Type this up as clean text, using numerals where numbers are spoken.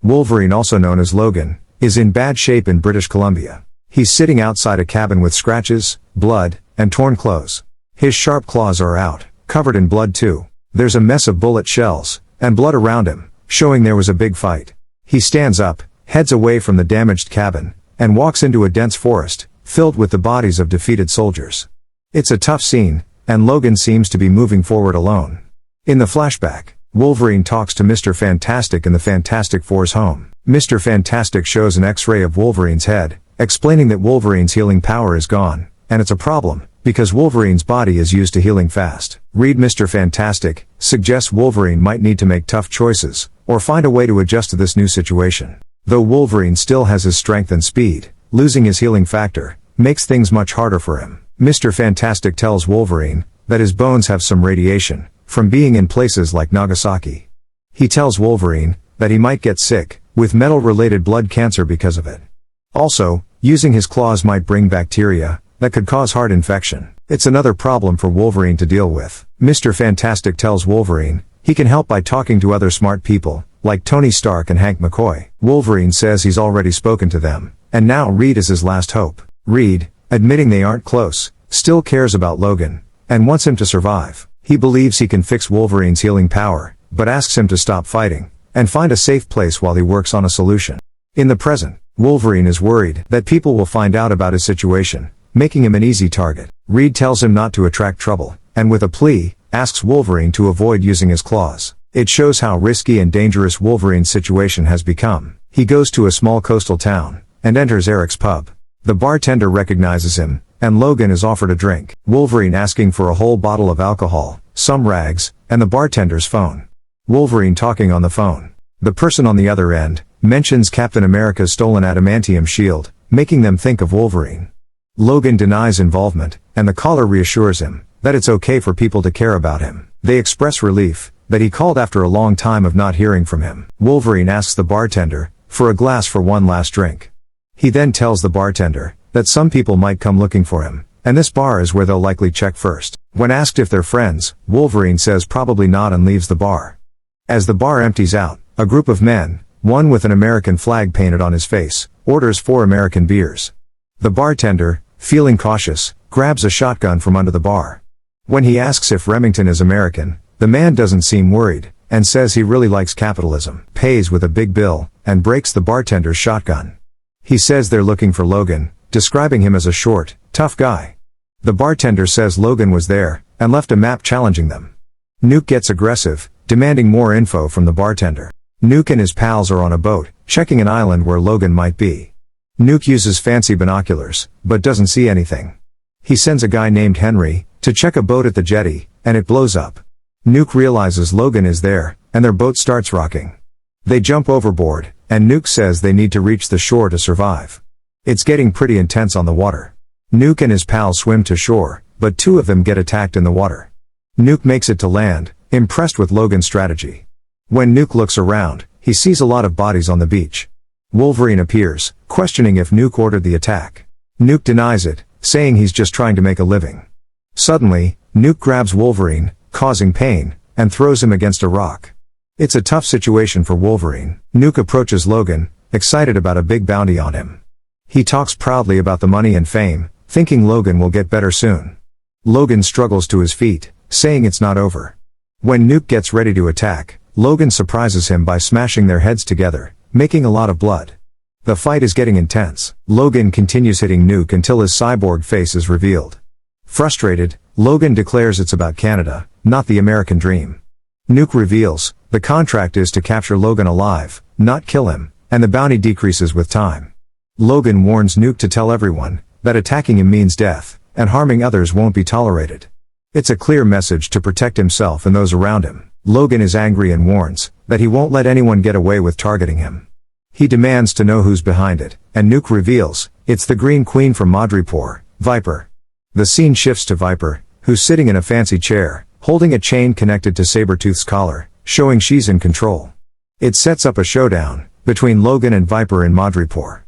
Wolverine, also known as Logan, is in bad shape in British Columbia. He's sitting outside a cabin with scratches, blood, and torn clothes. His sharp claws are out, covered in blood too. There's a mess of bullet shells, and blood around him, showing there was a big fight. He stands up, heads away from the damaged cabin, and walks into a dense forest, filled with the bodies of defeated soldiers. It's a tough scene, and Logan seems to be moving forward alone. In the flashback, Wolverine talks to Mr. Fantastic in the Fantastic Four's home. Mr. Fantastic shows an X-ray of Wolverine's head, explaining that Wolverine's healing power is gone, and it's a problem, because Wolverine's body is used to healing fast. Read Mr. Fantastic suggests Wolverine might need to make tough choices, or find a way to adjust to this new situation. Though Wolverine still has his strength and speed, losing his healing factor makes things much harder for him. Mr. Fantastic tells Wolverine that his bones have some radiation from being in places like Nagasaki. He tells Wolverine that he might get sick with metal-related blood cancer because of it. Also, using his claws might bring bacteria that could cause heart infection. It's another problem for Wolverine to deal with. Mr. Fantastic tells Wolverine he can help by talking to other smart people, like Tony Stark and Hank McCoy. Wolverine says he's already spoken to them, and now Reed is his last hope. Reed, admitting they aren't close, still cares about Logan, and wants him to survive. He believes he can fix Wolverine's healing power, but asks him to stop fighting, and find a safe place while he works on a solution. In the present, Wolverine is worried that people will find out about his situation, making him an easy target. Reed tells him not to attract trouble, and with a plea, asks Wolverine to avoid using his claws. It shows how risky and dangerous Wolverine's situation has become. He goes to a small coastal town, and enters Eric's pub. The bartender recognizes him, and Logan is offered a drink. Wolverine asking for a whole bottle of alcohol, some rags, and the bartender's phone. Wolverine talking on the phone. The person on the other end mentions Captain America's stolen adamantium shield, making them think of Wolverine. Logan denies involvement, and the caller reassures him that it's okay for people to care about him. They express relief that he called after a long time of not hearing from him. Wolverine asks the bartender for a glass for one last drink. He then tells the bartender that some people might come looking for him, and this bar is where they'll likely check first. When asked if they're friends, Wolverine says probably not and leaves the bar. As the bar empties out, a group of men, one with an American flag painted on his face, orders 4 American beers. The bartender, feeling cautious, grabs a shotgun from under the bar. When he asks if Remington is American, the man doesn't seem worried, and says he really likes capitalism, pays with a big bill, and breaks the bartender's shotgun. He says they're looking for Logan, describing him as a short, tough guy. The bartender says Logan was there, and left a map challenging them. Nuke gets aggressive, demanding more info from the bartender. Nuke and his pals are on a boat, checking an island where Logan might be. Nuke uses fancy binoculars, but doesn't see anything. He sends a guy named Henry to check a boat at the jetty, and it blows up. Nuke realizes Logan is there, and their boat starts rocking. They jump overboard, and Nuke says they need to reach the shore to survive. It's getting pretty intense on the water. Nuke and his pals swim to shore, but 2 of them get attacked in the water. Nuke makes it to land, impressed with Logan's strategy. When Nuke looks around, he sees a lot of bodies on the beach. Wolverine appears, questioning if Nuke ordered the attack. Nuke denies it, saying he's just trying to make a living. Suddenly, Nuke grabs Wolverine, causing pain, and throws him against a rock. It's a tough situation for Wolverine. Nuke approaches Logan, excited about a big bounty on him. He talks proudly about the money and fame, thinking Logan will get better soon. Logan struggles to his feet, saying it's not over. When Nuke gets ready to attack, Logan surprises him by smashing their heads together, making a lot of blood. The fight is getting intense. Logan continues hitting Nuke until his cyborg face is revealed. Frustrated, Logan declares it's about Canada, not the American dream. Nuke reveals the contract is to capture Logan alive, not kill him, and the bounty decreases with time. Logan warns Nuke to tell everyone that attacking him means death, and harming others won't be tolerated. It's a clear message to protect himself and those around him. Logan is angry and warns that he won't let anyone get away with targeting him. He demands to know who's behind it, and Nuke reveals it's the Green Queen from Madripoor, Viper. The scene shifts to Viper, who's sitting in a fancy chair, holding a chain connected to Sabretooth's collar, showing she's in control. It sets up a showdown between Logan and Viper in Madripoor.